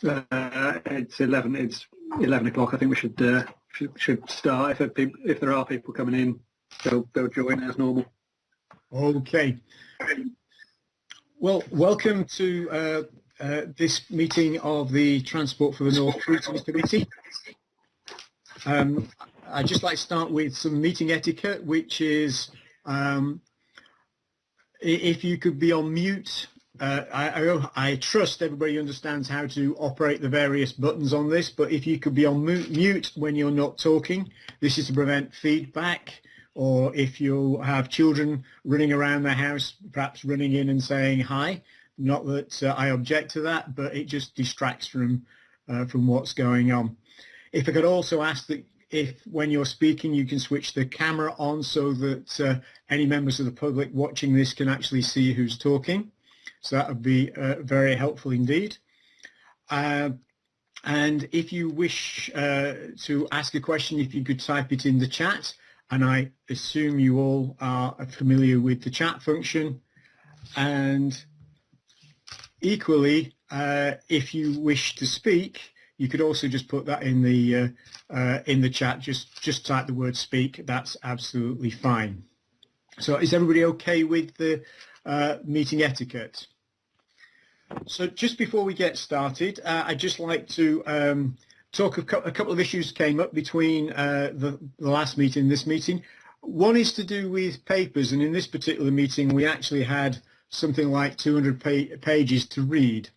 It's 11. It's 11 o'clock. I think we should start. If there are people coming in, they'll join as normal. Okay. Well, welcome to this meeting of the Transport for the North Scrutiny Committee. I'd just like to start with some meeting etiquette, which is if you could be on mute. I trust everybody understands how to operate the various buttons on this, but if you could be on mute when you're not talking, this is to prevent feedback, or if you have children running around the house, perhaps running in and saying hi. Not that I object to that, but it just distracts from what's going on. If I could also ask that if when you're speaking you can switch the camera on so that any members of the public watching this can actually see who's talking. So that would be very helpful indeed. And if you wish to ask a question, if you could type it in the chat, and I assume you all are familiar with the chat function. And equally, if you wish to speak, you could also just put that in the chat. Just type the word "speak." That's absolutely fine. So, is everybody okay with the meeting etiquette? So, just before we get started, I'd just like to talk a couple of issues came up between the last meeting and this meeting. One is to do with papers, and in this particular meeting, we actually had something like 200 pages to read.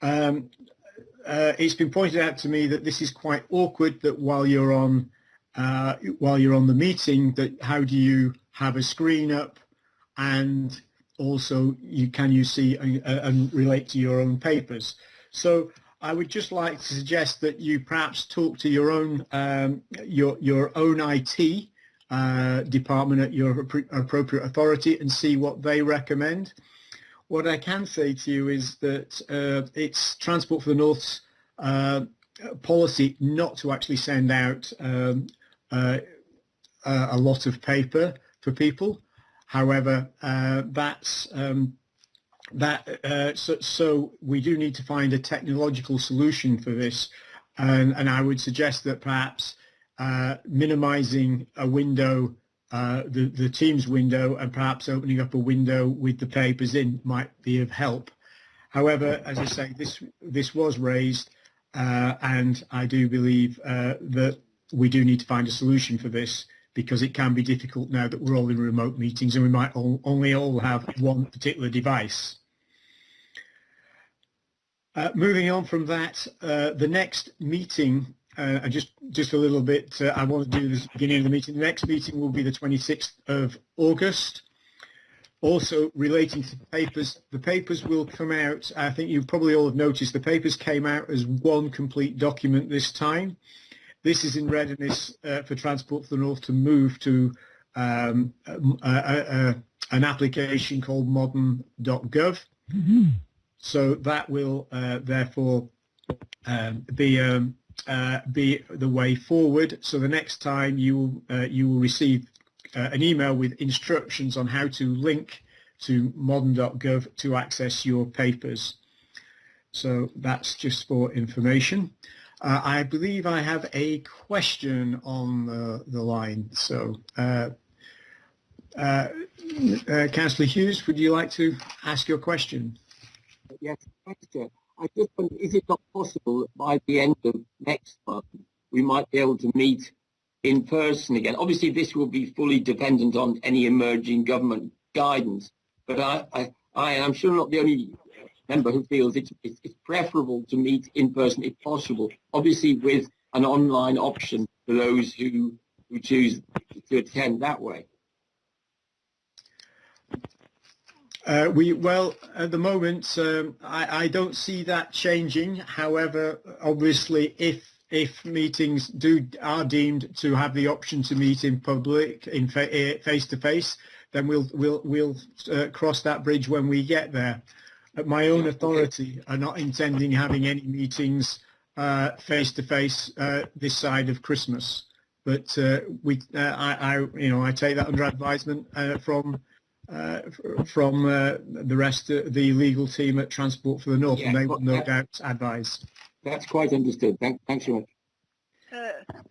It's been pointed out to me that this is quite awkward. That while you're on the meeting, that how do you have a screen up, and also can you see and relate to your own papers? So I would just like to suggest that you perhaps talk to your own IT department at your appropriate authority and see what they recommend. What I can say to you is that it's Transport for the North's policy not to actually send out a lot of paper for people. However, so we do need to find a technological solution for this, and I would suggest that perhaps minimizing a window, the Teams window, and perhaps opening up a window with the papers in might be of help. However, as I say, this was raised, and I do believe that we do need to find a solution for this, because it can be difficult now that we're all in remote meetings and we might only all have one particular device. Moving on from that, the next meeting, just a little bit, I want to do this at the beginning of the meeting. The next meeting will be the 26th of August. Also relating to papers, the papers will come out, I think you probably all have noticed, the papers came out as one complete document this time. This is in readiness for Transport for the North to move to an application called modern.gov. Mm-hmm. So that will therefore be the way forward. So the next time you will receive an email with instructions on how to link to modern.gov to access your papers. So that's just for information. I believe I have a question on the line. So, Councillor Hughes, would you like to ask your question? Yes, question. I just wonder, is it not possible that by the end of next month we might be able to meet in person again? Obviously, this will be fully dependent on any emerging government guidance, but I am sure not the only member who feels it's preferable to meet in person if possible, obviously with an online option for those who choose to attend that way. Well, at the moment, I don't see that changing. However, obviously, if meetings are deemed to have the option to meet in public, in face to face, then we'll cross that bridge when we get there. At my own authority, are not intending having any meetings face to face this side of Christmas. But I take that under advisement from from the rest of the legal team at Transport for the North, and they will no doubt advise. That's quite understood. Thanks very much.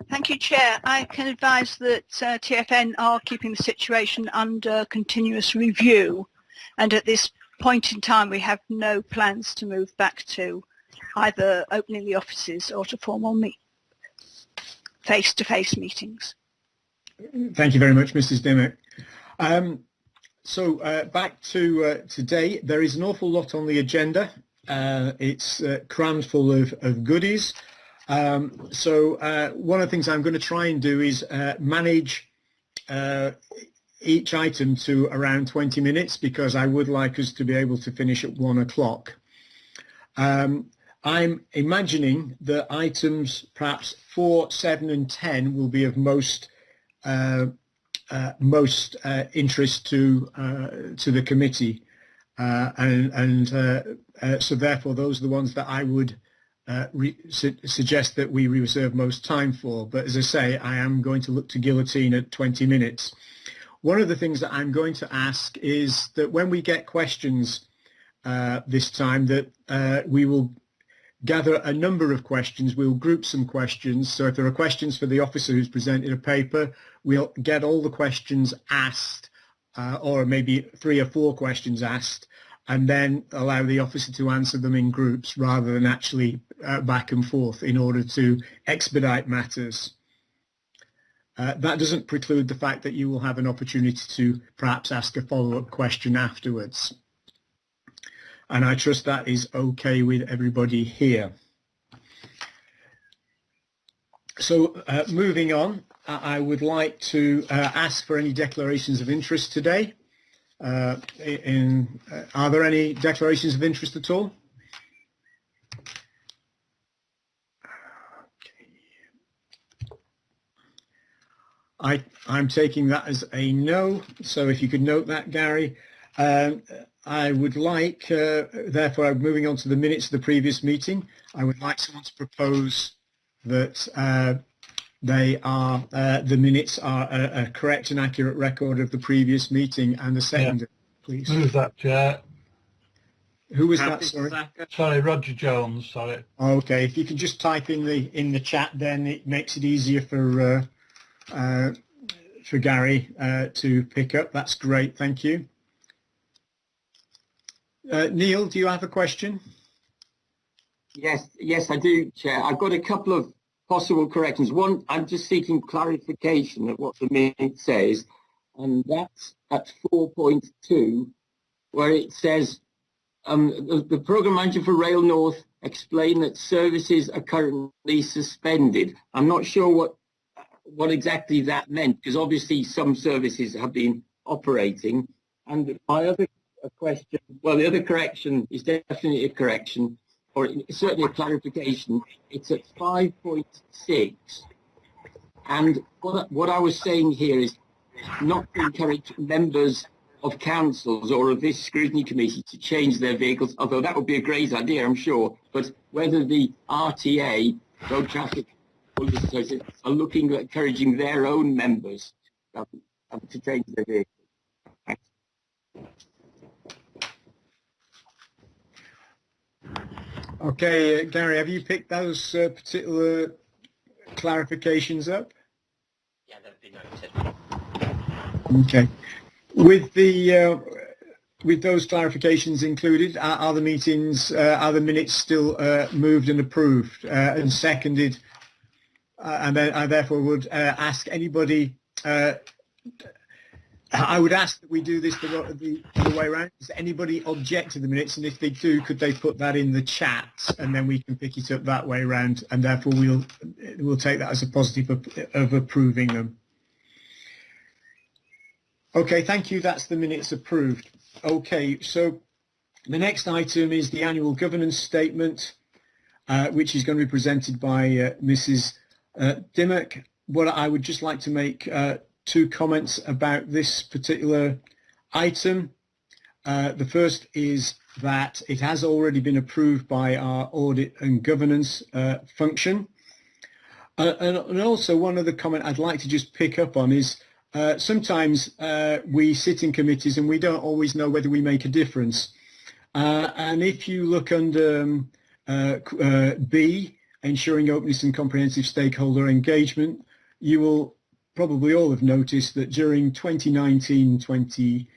Thank you, Chair. I can advise that TfN are keeping the situation under continuous review, and at this point in time we have no plans to move back to either opening the offices or to formal face-to-face meetings. Thank you very much, Mrs. Dimmock. So back to today. There is an awful lot on the agenda. It's crammed full of goodies. So one of the things I'm going to try and do is manage each item to around 20 minutes because I would like us to be able to finish at 1 o'clock. I'm imagining that items perhaps 4, 7 and 10 will be of most interest to the committee, so therefore those are the ones that I would suggest that we reserve most time for. But as I say, I am going to look to guillotine at 20 minutes. One of the things that I'm going to ask is that when we get questions this time, that we will gather a number of questions. We'll group some questions. So if there are questions for the officer who's presented a paper, we'll get all the questions asked, or maybe 3 or 4 questions asked, and then allow the officer to answer them in groups rather than actually back and forth in order to expedite matters. That doesn't preclude the fact that you will have an opportunity to perhaps ask a follow-up question afterwards. And I trust that is okay with everybody here. So moving on, I would like to ask for any declarations of interest today. Are there any declarations of interest at all? Okay. I'm taking that as a no, so if you could note that, Gary. I would like, therefore, I'm moving on to the minutes of the previous meeting. I would like someone to propose that the minutes are a correct and accurate record of the previous meeting, and the second, please. Move that, Chair. Who was that? Sorry. Sorry, Roger Jones. Sorry. Okay, if you can just type in the chat, then it makes it easier for Gary to pick up. That's great. Thank you. Neil, do you have a question? Yes, I do, Chair. I've got a couple of possible corrections. One, I'm just seeking clarification of what the minute says, and that's at 4.2, where it says the Programme Manager for Rail North explained that services are currently suspended. I'm not sure what exactly that meant, because obviously some services have been operating. And my other question, well, the other correction is definitely a correction, or certainly a clarification. It's at 5.6, and what I was saying here is not to encourage members of councils or of this scrutiny committee to change their vehicles, although that would be a great idea, I'm sure, but whether the RTA, Road Traffic Police Association, are looking at encouraging their own members to change their vehicles. Thanks. Okay, Gary, have you picked those particular clarifications up? Yeah, they've been noted. Okay. With the with those clarifications included, are the minutes still moved and approved and seconded? And then I therefore would ask anybody. I would ask that we do this the other way around. Does anybody object to the minutes? And if they do, could they put that in the chat, and then we can pick it up that way around, and therefore we'll take that as a positive of approving them. Okay, thank you. That's the minutes approved. Okay, so the next item is the annual governance statement, which is going to be presented by Mrs. Dimmock. What I would just like to make 2 comments about this particular item. The first is that it has already been approved by our audit and governance function. And also one other comment I'd like to just pick up on is sometimes we sit in committees and we don't always know whether we make a difference. And if you look under B, ensuring openness and comprehensive stakeholder engagement, you will probably all have noticed that during 2019-20,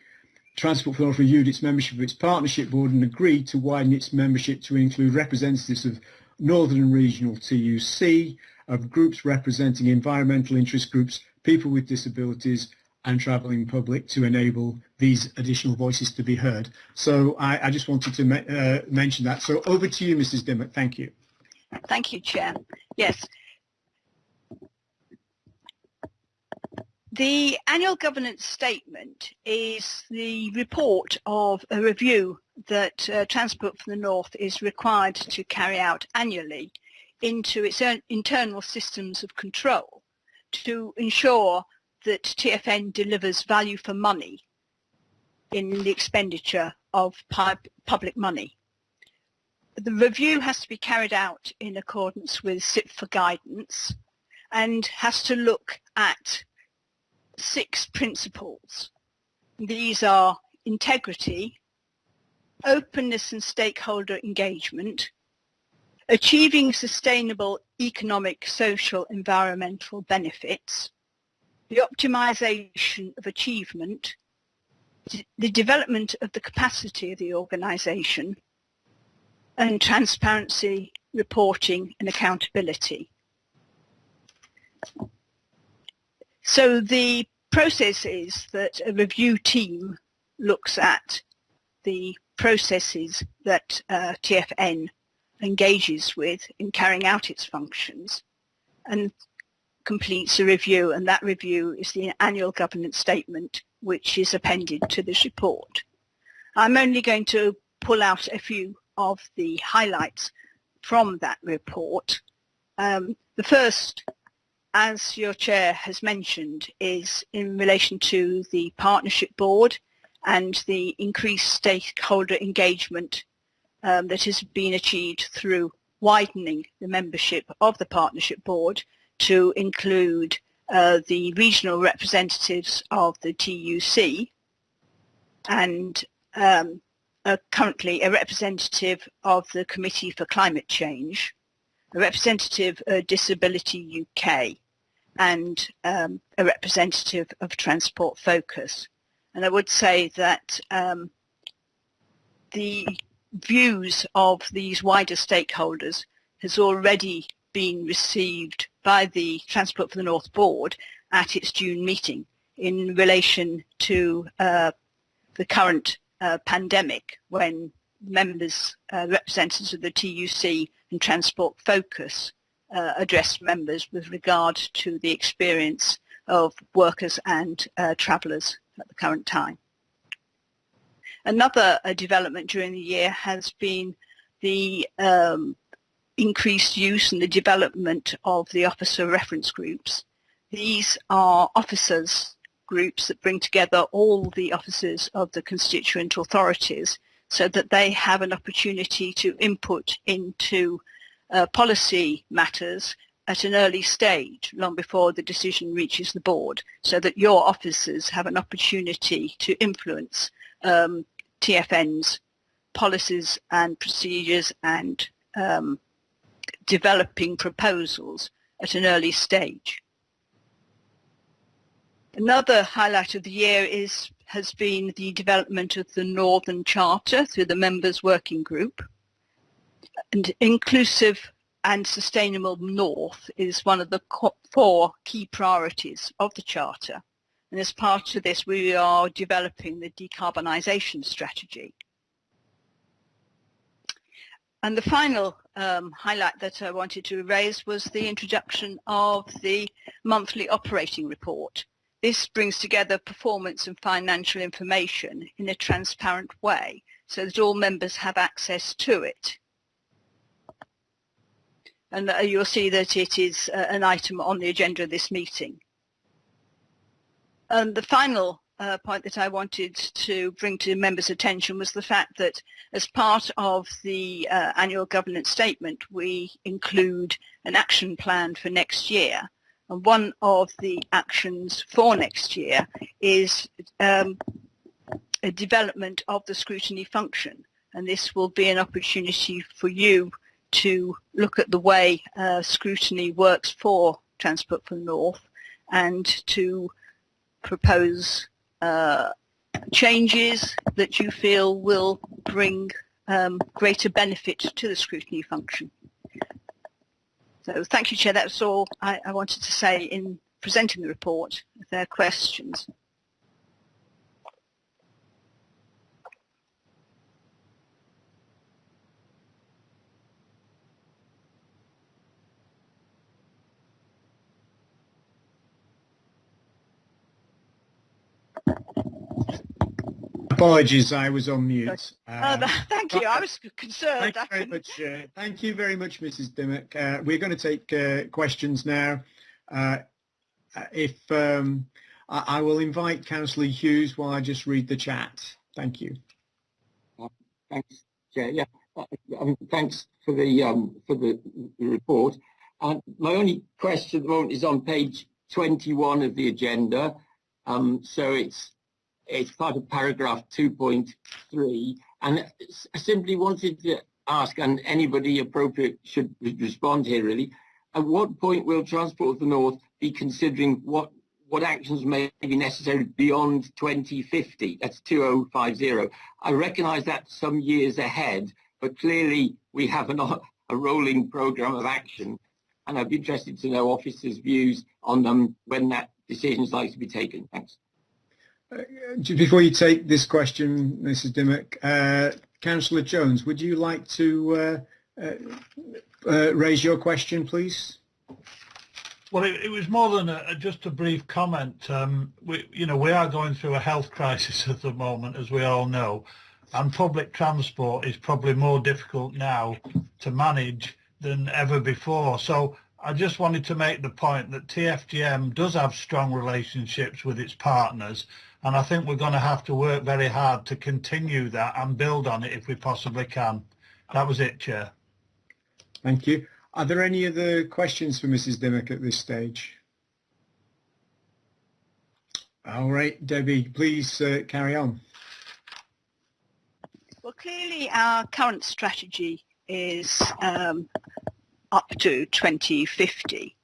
Transport for the North reviewed its membership of its partnership board and agreed to widen its membership to include representatives of Northern and Regional TUC, of groups representing environmental interest groups, people with disabilities and travelling public, to enable these additional voices to be heard. So I just wanted to mention that. So over to you, Mrs. Dimmock. Thank you. Thank you, Chair. Yes. The annual governance statement is the report of a review that Transport for the North is required to carry out annually into its own internal systems of control to ensure that TfN delivers value for money in the expenditure of public money. The review has to be carried out in accordance with SIP for guidance and has to look at 6 principles. These are integrity, openness and stakeholder engagement, achieving sustainable economic, social, environmental benefits, the optimization of achievement, the development of the capacity of the organisation, and transparency, reporting and accountability. So the process is that a review team looks at the processes that TfN engages with in carrying out its functions and completes a review, and that review is the annual governance statement which is appended to this report. I'm only going to pull out a few of the highlights from that report. The first, as your chair has mentioned, is in relation to the partnership board and the increased stakeholder engagement that has been achieved through widening the membership of the partnership board to include the regional representatives of the TUC and currently a representative of the Committee for Climate Change, a representative of Disability UK, and a representative of Transport Focus. And I would say that the views of these wider stakeholders has already been received by the Transport for the North Board at its June meeting in relation to the current pandemic, when members, representatives of the TUC and Transport Focus addressed members with regard to the experience of workers and travellers at the current time. Another development during the year has been the increased use and the development of the officer reference groups. These are officers groups that bring together all the officers of the constituent authorities so that they have an opportunity to input into policy matters at an early stage, long before the decision reaches the board, so that your officers have an opportunity to influence TfN's policies and procedures and developing proposals at an early stage. Another highlight of the year has been the development of the Northern Charter through the Members Working Group. And inclusive and sustainable North is one of the 4 key priorities of the Charter. And as part of this, we are developing the decarbonisation strategy. And the final highlight that I wanted to raise was the introduction of the monthly operating report. This brings together performance and financial information in a transparent way so that all members have access to it. And you'll see that it is an item on the agenda of this meeting. And the final point that I wanted to bring to members' attention was the fact that as part of the annual governance statement, we include an action plan for next year. And one of the actions for next year is a development of the scrutiny function. And this will be an opportunity for you to look at the way scrutiny works for Transport for the North and to propose changes that you feel will bring greater benefit to the scrutiny function. So thank you, Chair. That's all I wanted to say in presenting the report. If there are questions. Apologies, I was on mute. Thank you. I was concerned. Thank you very much, Mrs. Dimmock. We're going to take questions now. I will invite Councillor Hughes while I just read the chat. Thank you. Thanks, Chair. Yeah, thanks for the report. My only question at the moment is on page 21 of the agenda. So it's part of paragraph 2.3, and I simply wanted to ask, and anybody appropriate should respond here really, at what point will Transport for the North be considering what actions may be necessary beyond 2050? That's 2050. I recognise that's some years ahead, but clearly we have a rolling programme of action, and I'd be interested to know officers' views on when that decision is likely to be taken. Thanks. Before you take this question, Mrs. Dimmock, Councillor Jones, would you like to raise your question, please? Well, it was more than just a brief comment. We are going through a health crisis at the moment, as we all know, and public transport is probably more difficult now to manage than ever before. So I just wanted to make the point that TfGM does have strong relationships with its partners, and I think we're going to have to work very hard to continue that and build on it if we possibly can. That was it, Chair. Thank you. Are there any other questions for Mrs. Dimmock at this stage? All right, Debbie, please carry on. Well, clearly our current strategy is up to 2050.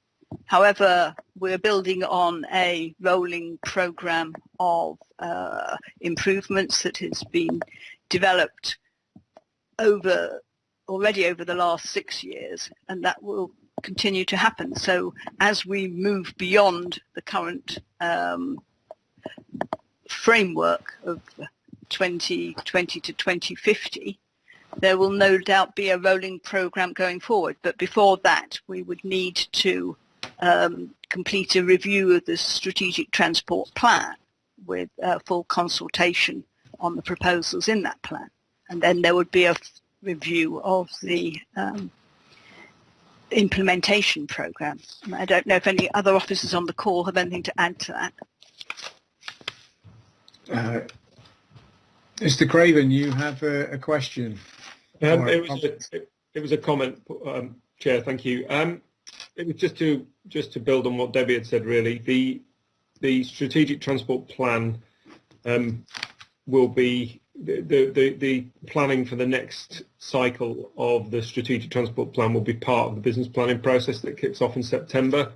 However, we're building on a rolling programme of improvements that has been developed already over the last 6 years, and that will continue to happen. So as we move beyond the current framework of 2020 to 2050, there will no doubt be a rolling programme going forward. But before that, we would need to complete a review of the strategic transport plan with full consultation on the proposals in that plan. And then there would be a review of the implementation programme. I don't know if any other officers on the call have anything to add to that. Mr. Craven, you have a question. It was a comment, Chair. Thank you. It was just to build on what Debbie had said. Really, the strategic transport plan will be the planning for the next cycle of the strategic transport plan will be part of the business planning process that kicks off in September.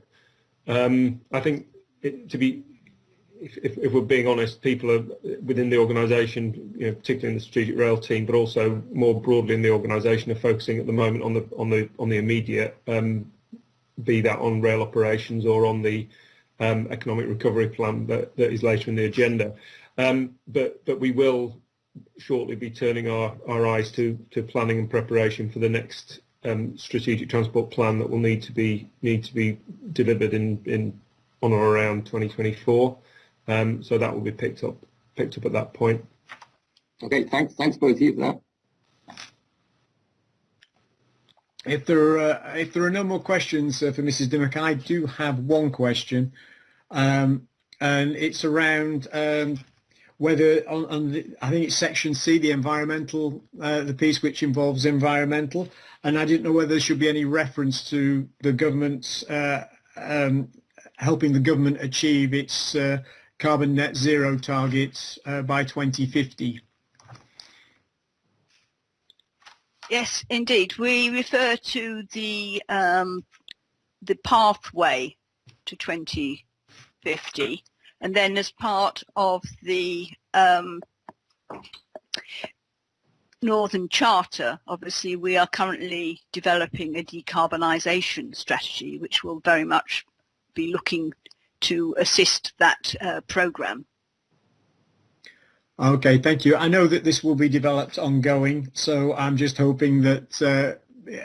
I think if we're being honest, people are within the organisation, particularly in the strategic rail team, but also more broadly in the organisation, are focusing at the moment on the immediate, be that on rail operations or on the economic recovery plan that is later in the agenda. But we will shortly be turning our eyes to planning and preparation for the next strategic transport plan that will need to be delivered on or around 2024. So that will be picked up at that point. Okay, thanks both of you for that. If there are no more questions for Mrs. Dimmock, I do have one question, and it's around whether I think it's section C, the environmental, the piece which involves environmental, and I didn't know whether there should be any reference to the government's helping the government achieve its carbon net zero targets by 2050. Yes, indeed. We refer to the pathway to 2050, and then as part of the Northern Charter, obviously we are currently developing a decarbonisation strategy, which will very much be looking to assist that programme. Okay, thank you. I know that this will be developed ongoing, so I'm just hoping that,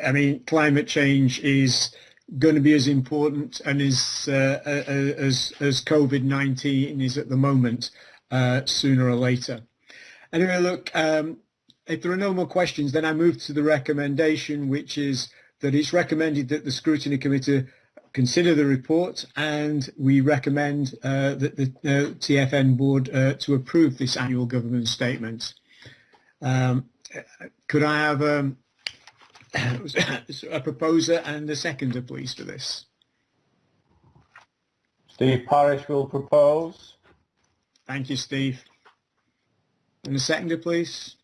I mean, climate change is going to be as important and as COVID-19 is at the moment, sooner or later. Anyway, look, if there are no more questions, then I move to the recommendation, which is that it's recommended that the Scrutiny Committee consider the report, and we recommend that the TfN Board to approve this annual government statement. Could I have a proposer and a seconder, please, for this? Steve Parish will propose. Thank you, Steve. And a seconder, please.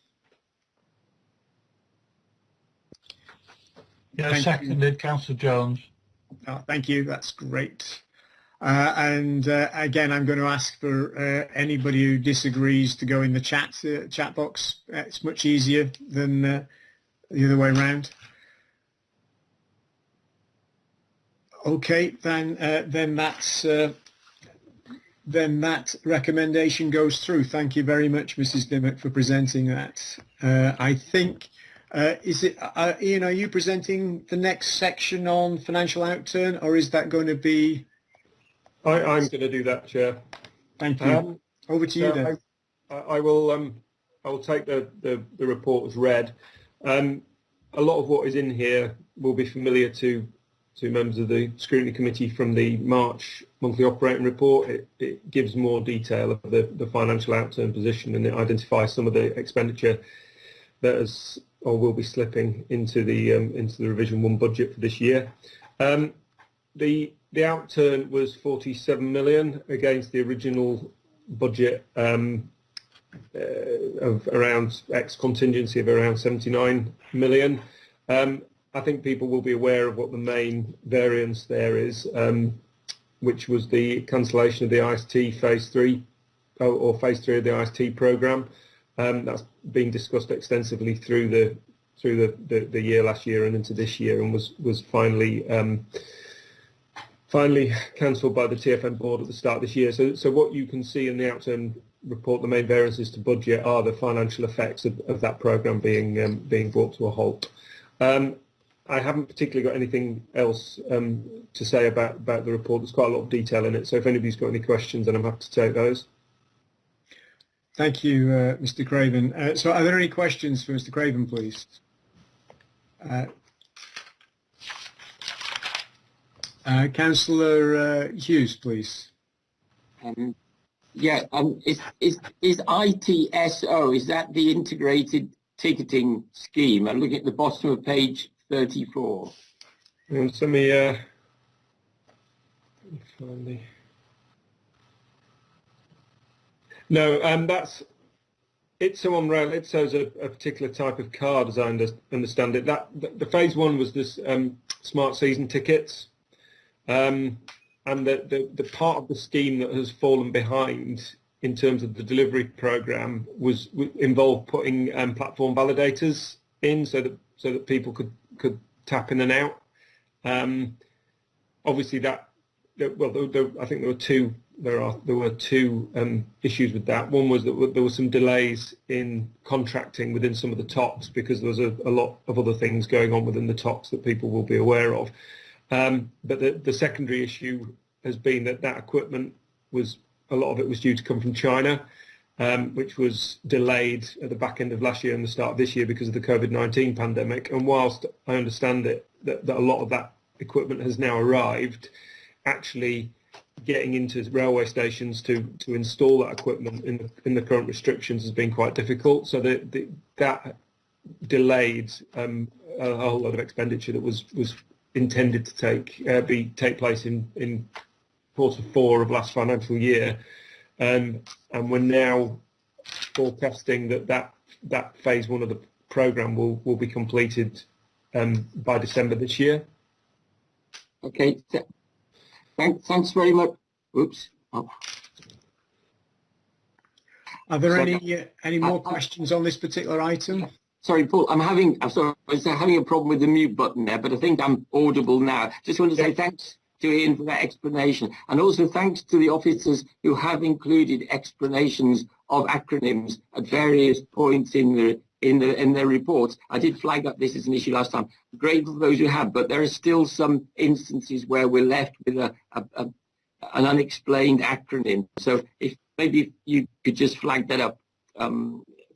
Yeah, seconded, Councillor Jones. Oh, thank you. That's great. And again, I'm going to ask for anybody who disagrees to go in the chat box. It's much easier than the other way around. Okay, then that recommendation goes through. Thank you very much, Mrs. Dimmock, for presenting that. I think. Is it, Ian, are you presenting the next section on financial outturn, or is that going to be? I'm going to do that, Chair. Thank you. Over to you then. I will take the report as read. A lot of what is in here will be familiar to members of the Scrutiny Committee from the March monthly operating report. It gives more detail of the financial outturn position, and it identifies some of the expenditure that has or will be slipping into the Revision 1 budget for this year. The outturn was 47 million against the original budget of around ex contingency of around 79 million. I think people will be aware of what the main variance there is, which was the cancellation of the IST Phase 3 or Phase 3 of the IST programme. That's been discussed extensively through the year last year and into this year, and was finally cancelled by the TfN Board at the start of this year. So what you can see in the outturn report, the main variances to budget are the financial effects of that programme being brought to a halt. I haven't particularly got anything else to say about the report. There's quite a lot of detail in it, so if anybody's got any questions, then I'm happy to take those. Thank you, Mr. Craven. So are there any questions for Mr. Craven, please? Councillor Hughes, please. Is ITSO, is that the integrated ticketing scheme? I'm looking at the bottom of page 34. And let me find the... No, ITSO on rail. ITSO is a particular type of card, as I understand it. The phase 1 was this smart season tickets, and the part of the scheme that has fallen behind in terms of the delivery programme involved putting platform validators in so that people could tap in and out. Obviously, I think there were two. There were two issues with that. One was that there were some delays in contracting within some of the TOCs because there was a lot of other things going on within the TOCs that people will be aware of. But the secondary issue has been that equipment a lot of it was due to come from China, which was delayed at the back end of last year and the start of this year because of the COVID-19 pandemic. And whilst I understand that a lot of that equipment has now arrived, actually getting into railway stations to install that equipment in the current restrictions has been quite difficult. So that delayed a whole lot of expenditure that was intended to take place in Q4 of last financial year, and we're now forecasting that phase one of the programme will be completed by December this year. Okay, thanks very much. Oops. Oh. Are there any more questions on this particular item? Sorry, Paul, I was having a problem with the mute button there, but I think I'm audible now. Just want to say thanks to Ian for that explanation, and also thanks to the officers who have included explanations of acronyms at various points in their reports. I did flag up this as an issue last time. Grateful for those who have, but there are still some instances where we're left with an unexplained acronym. So if maybe you could just flag that up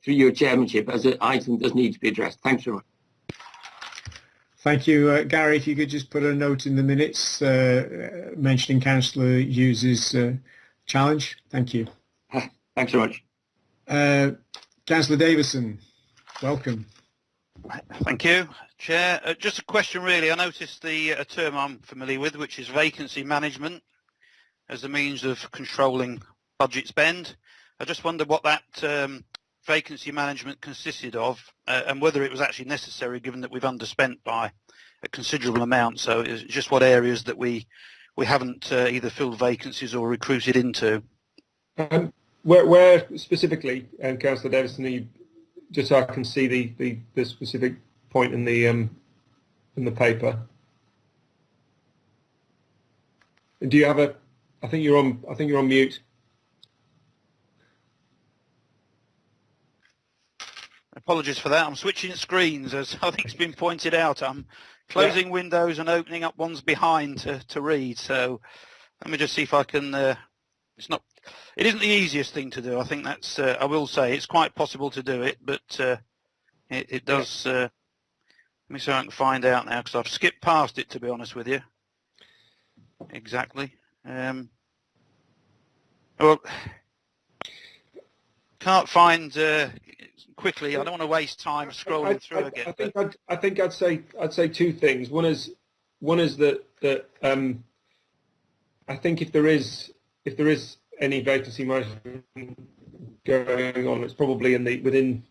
through your chairmanship as an item does need to be addressed. Thanks very much. Thank you, Gary. If you could just put a note in the minutes mentioning Councillor Hughes's challenge. Thank you. Thanks very much. Councillor Davison, welcome. Thank you, Chair. Just a question really. I noticed a term I'm familiar with, which is vacancy management as a means of controlling budget spend. I just wondered what that vacancy management consisted of and whether it was actually necessary given that we've underspent by a considerable amount. So it's just what areas that we haven't either filled vacancies or recruited into. Where specifically, Councillor Davison, just so I can see the specific point in the paper. Do you have I think you're on mute. Apologies for that. I'm switching screens, as I think it's been pointed out. I'm closing windows and opening up ones behind to read. So let me just see if I can. It isn't the easiest thing to do. I think that's. I will say it's quite possible to do it, but it does. Let me see if I can find out now because I've skipped past it, to be honest with you. Exactly. Well, can't find quickly. I don't want to waste time scrolling through again. I think I'd say two things. One is that I think if there is any vacancy management going on, it's probably in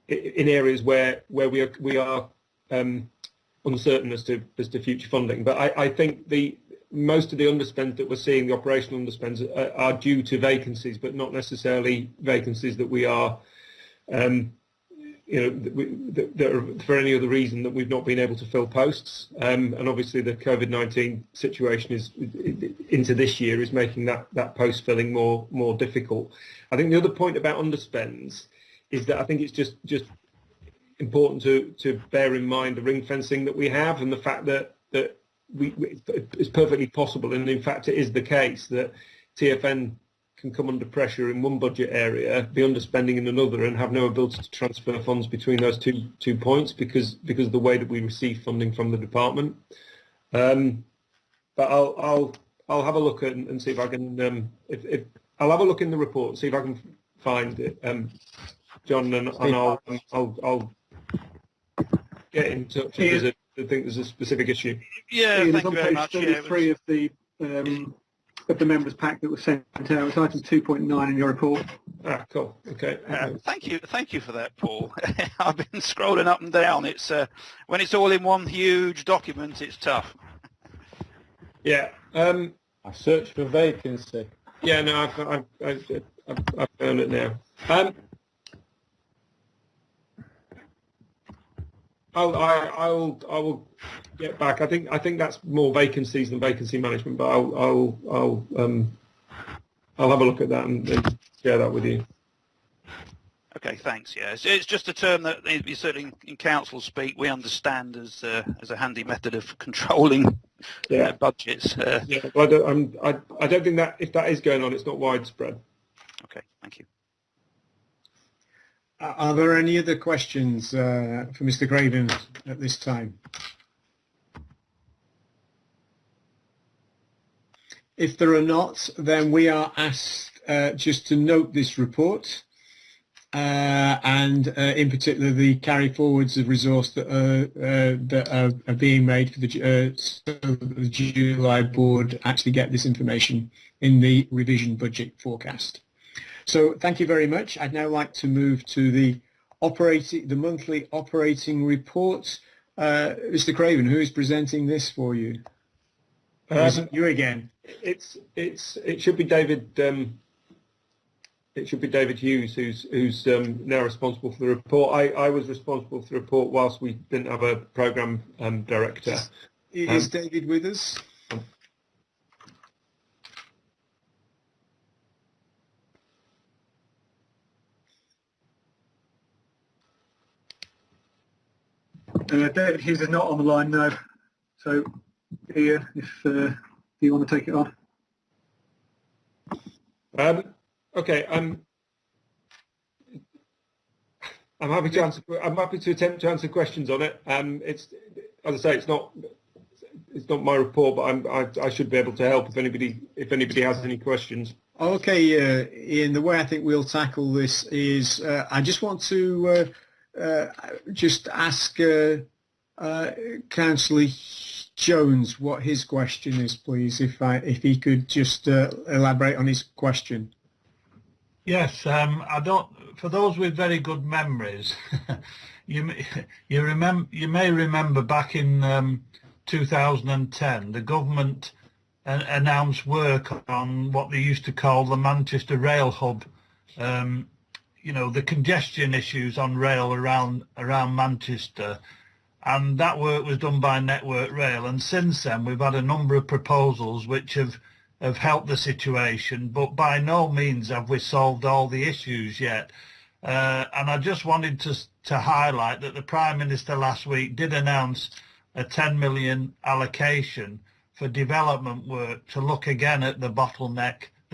areas where we are uncertain as to future funding. But I think most of the underspends that we're seeing, the operational underspends, are due to vacancies, but not necessarily vacancies that we are, that are for any other reason that we've not been able to fill posts. And obviously the COVID-19 situation is into this year is making that post filling more difficult. I think the other point about underspends is that I think it's just important to bear in mind the ring fencing that we have and the fact that it's perfectly possible, and in fact it is the case, that TfN can come under pressure in one budget area, be underspending in another, and have no ability to transfer funds between those two points because of the way that we receive funding from the department. But I'll have a look and see if I can. I'll have a look in the report, see if I can find it, John, and I'll get in touch if I think there's a specific issue. Yeah, Ian, thank you very much. On page 33 of the members' pack that was sent out, it's item 2.9 in your report. Ah, cool. Okay. Thank you for that, Paul. I've been scrolling up and down. It's when it's all in one huge document, it's tough. Yeah. I searched for vacancy. Yeah. No, I've found it now. I will get back. I think that's more vacancies than vacancy management, but I'll have a look at that and share that with you. Okay, thanks. Yeah, it's just a term that certainly in council speak we understand as a handy method of controlling budgets. Yeah, well, I don't think that if that is going on, it's not widespread. Okay, thank you. Are there any other questions for Mr. Craven at this time? If there are not, then we are asked just to note this report and in particular the carry forwards of resource that are being made for so that the July board actually get this information in the revision budget forecast. So thank you very much. I'd now like to move to the monthly operating report. Mr. Craven, who is presenting this for you? You again. It should be David. It should be David Hughes, who's now responsible for the report. I was responsible for the report whilst we didn't have a programme director. Is David with us? David Hughes is not on the line now, so Ian, if you want to take it on. Okay, I'm happy to answer. I'm happy to attempt to answer questions on it. It's, as I say, it's not my report, but I should be able to help if anybody has any questions. Okay, Ian. The way I think we'll tackle this is I just want to just ask Councillor Jones what his question is, please. If he could just elaborate on his question. Yes, I don't. For those with very good memories, you may remember back in 2010, the government announced work on what they used to call the Manchester Rail Hub. You know, the congestion issues on rail around Manchester, and that work was done by Network Rail. And since then, we've had a number of proposals which have helped the situation, but by no means have we solved all the issues yet. And I just wanted to highlight that the Prime Minister last week did announce a 10 million allocation for development work to look again at the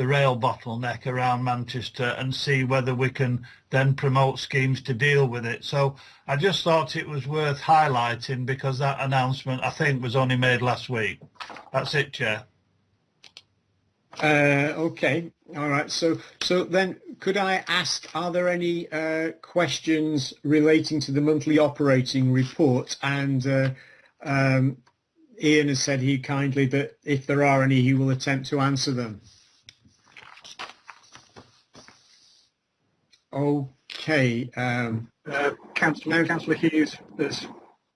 rail bottleneck around Manchester and see whether we can then promote schemes to deal with it. So I just thought it was worth highlighting because that announcement, I think, was only made last week. That's it, Chair. Okay, all right. So then, could I ask, are there any questions relating to the monthly operating report? And Ian has said he kindly that if there are any, he will attempt to answer them. Okay. Councillor Hughes has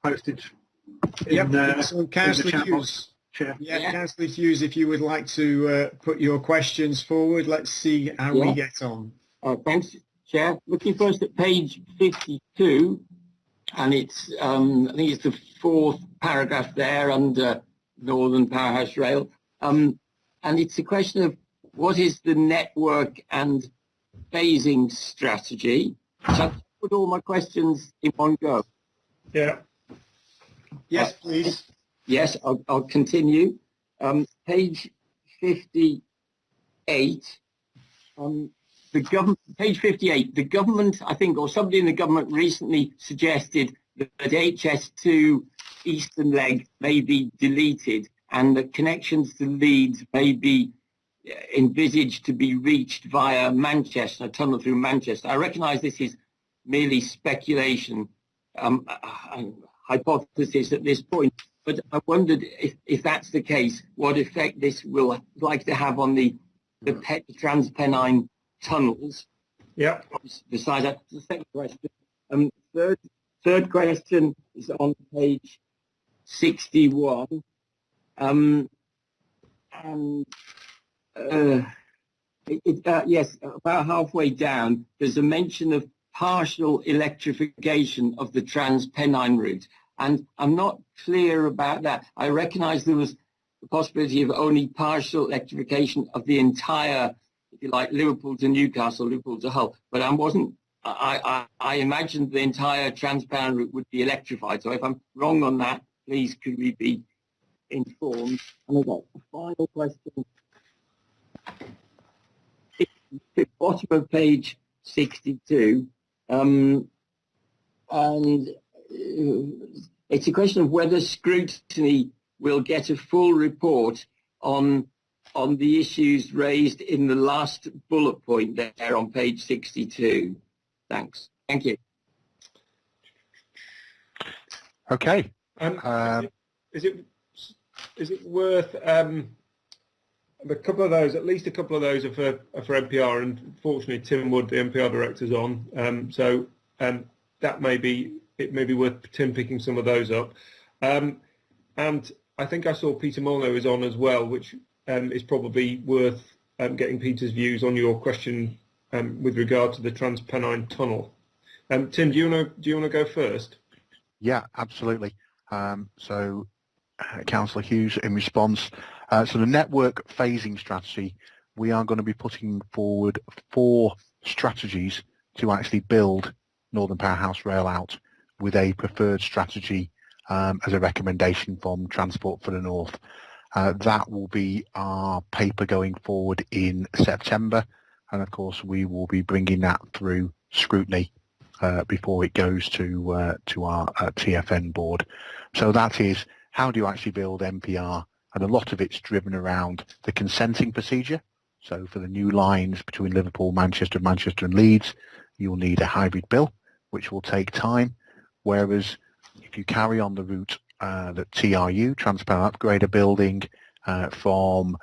posted. So Councillor Hughes. Chair. Yeah, Councillor Hughes, if you would like to put your questions forward, let's see how we get on. Thanks, Chair. Looking first at page 52, and it's I think it's the fourth paragraph there under Northern Powerhouse Rail, and it's a question of what is the network and phasing strategy. So I'll put all my questions in one go. Yeah. Yes, please. Yes, I'll continue. Page 58. Page 58. The government, I think, or somebody in the government recently suggested that HS2 eastern leg may be deleted and the connections to Leeds may be envisaged to be reached via Manchester, a tunnel through Manchester. I recognise this is merely speculation, hypothesis at this point. But I wondered if that's the case, what effect this will like to have on the Transpennine tunnels. Yeah. Besides that, the second question. Third question is on page 61. Yes, about halfway down, there's a mention of partial electrification of the Transpennine route. And I'm not clear about that. I recognise there was the possibility of only partial electrification of the entire, if you like, Liverpool to Newcastle, Liverpool to Hull. But I imagined the entire Transpennine route would be electrified. So if I'm wrong on that, please could we be informed? And I've got a final question. At the bottom of page 62, and it's a question of whether Scrutiny will get a full report on the issues raised in the last bullet point there on page 62. Thanks. Thank you. Okay. Is it worth a couple of those? At least a couple of those are for NPR, and fortunately Tim Wood, the NPR director, is on. So that may be worth Tim picking some of those up. And I think I saw Peter Molyneux is on as well, which is probably worth getting Peter's views on your question with regard to the Transpennine Tunnel. Tim, do you want to go first? Yeah, absolutely. Councillor Hughes, in response, so the network phasing strategy, we are going to be putting forward 4 strategies to actually build Northern Powerhouse Rail out with a preferred strategy as a recommendation from Transport for the North. That will be our paper going forward in September, and of course we will be bringing that through scrutiny before it goes to our TfN board. So that is, how do you actually build NPR? And a lot of it's driven around the consenting procedure. So for the new lines between Liverpool, Manchester and Leeds, you'll need a hybrid bill, which will take time. Whereas if you carry on the route that TRU, Transpennine Upgrade, are building from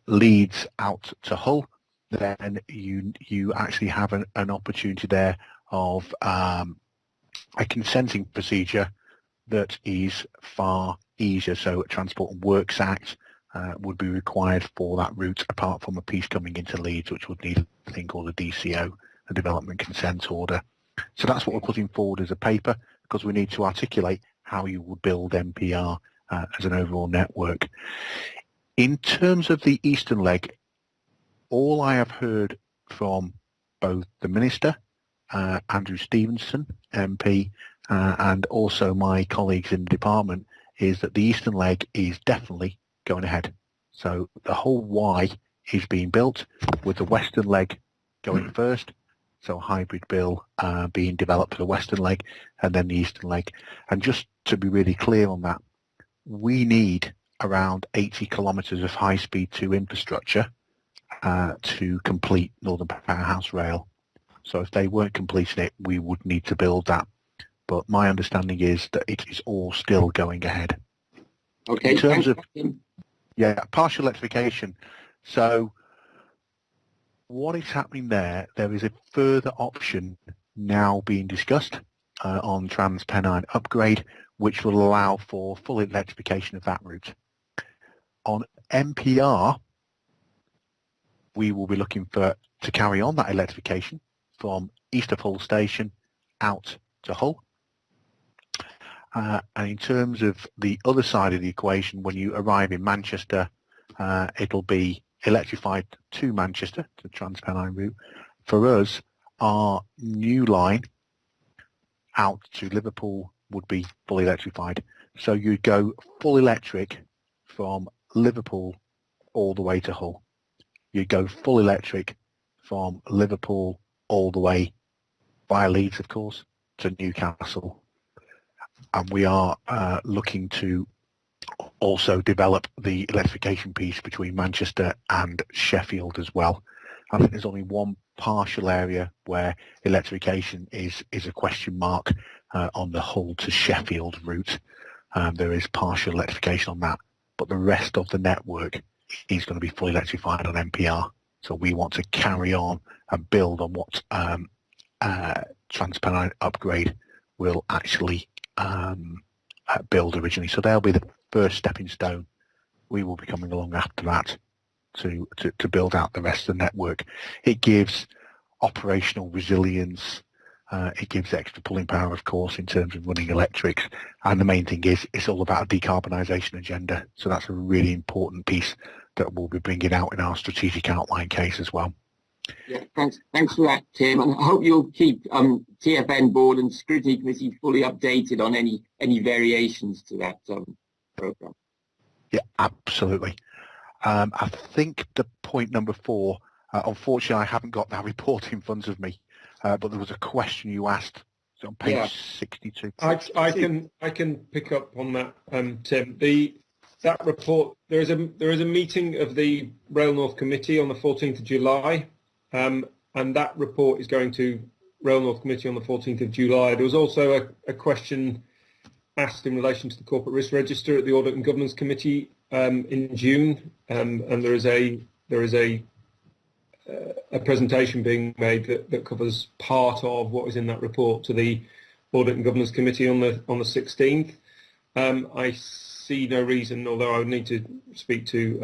Leeds out to Hull, then you actually have an opportunity there of a consenting procedure that is far easier. So a Transport and Works Act would be required for that route, apart from a piece coming into Leeds, which would need a thing called a DCO, a Development Consent Order. So that's what we're putting forward as a paper, because we need to articulate how you would build NPR as an overall network. In terms of the eastern leg, all I have heard from both the Minister, Andrew Stevenson, MP, and also my colleagues in the department, is that the eastern leg is definitely going ahead. So the whole Y is being built, with the western leg going first. So a hybrid bill being developed for the western leg, and then the eastern leg. And just to be really clear on that, we need around 80 kilometres of high-speed 2 infrastructure to complete Northern Powerhouse Rail. So if they weren't completing it, we would need to build that. But my understanding is that it is all still going ahead. Okay. In terms of partial electrification, so what is happening there is a further option now being discussed on Transpennine Upgrade, which will allow for full electrification of that route. On NPR, we will be looking to carry on that electrification from east of Hull Station out to Hull. And in terms of the other side of the equation, when you arrive in Manchester, it'll be electrified to Manchester, to the Transpennine route. For us, our new line out to Liverpool would be fully electrified. So you'd go full electric from Liverpool all the way to Hull. You'd go full electric from Liverpool all the way, via Leeds of course, to Newcastle. And we are looking to also develop the electrification piece between Manchester and Sheffield as well. I think there's only one partial area where electrification is a question mark on the Hull to Sheffield route. There is partial electrification on that, but the rest of the network is going to be fully electrified on NPR. So we want to carry on and build on what Transpennine Upgrade will actually build originally. So they'll be the first stepping stone. We will be coming along after that to build out the rest of the network. It gives operational resilience. It gives extra pulling power, of course, in terms of running electrics. And the main thing is it's all about a decarbonisation agenda. So that's a really important piece that we'll be bringing out in our strategic outline case as well. Yeah, thanks for that, Tim. And I hope you'll keep TfN Board and Scrutiny Committee fully updated on any variations to that programme. Yeah, absolutely. I think the point number 4, unfortunately I haven't got that report in front of me, but there was a question you asked on page 62. I can pick up on that, Tim. That report, there is a meeting of the Rail North Committee on the 14th of July, and that report is going to Rail North Committee on the 14th of July. There was also a question asked in relation to the Corporate Risk Register at the Audit and Governance Committee in June, and there is a presentation being made that covers part of what is in that report to the Audit and Governance Committee on the 16th. I see no reason, although I would need to speak to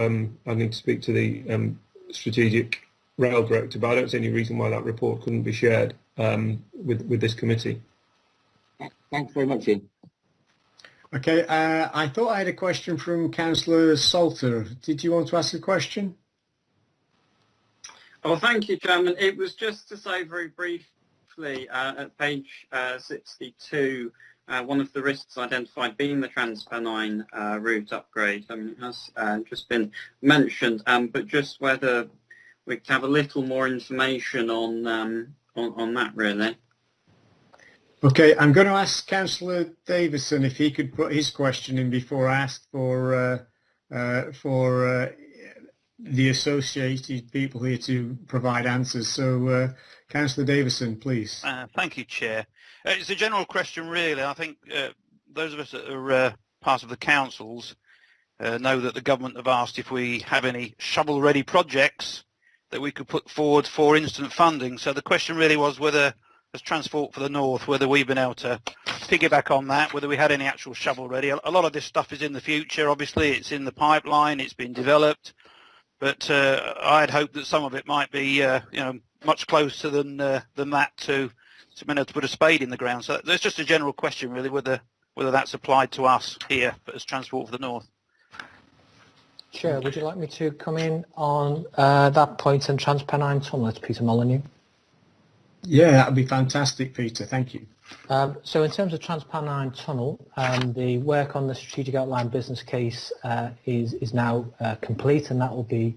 the Strategic Rail Director, but I don't see any reason why that report couldn't be shared with this committee. Thanks very much, Ian. Okay, I thought I had a question from Councillor Salter. Did you want to ask a question? Well, thank you, Chairman. It was just to say very briefly at page 62, one of the risks identified being the Transpennine route upgrade. I mean, it has just been mentioned, but just whether we could have a little more information on that, really. Okay, I'm going to ask Councillor Davison if he could put his question in before I ask for the associated people here to provide answers. So, Councillor Davison, please. Thank you, Chair. It's a general question, really. I think those of us that are part of the councils know that the government have asked if we have any shovel-ready projects that we could put forward for instant funding. So the question really was whether, as Transport for the North, whether we've been able to piggyback on that, whether we had any actual shovel-ready. A lot of this stuff is in the future. Obviously, it's in the pipeline. It's been developed. But I'd hoped that some of it might be, much closer than that to being able to put a spade in the ground. So there's just a general question, really, whether that's applied to us here as Transport for the North. Chair, would you like me to come in on that point in Transpennine Tunnel? It's Peter Molyneux. Yeah, that would be fantastic, Peter. Thank you. So in terms of Transpennine Tunnel, the work on the strategic outline business case is now complete, and that will be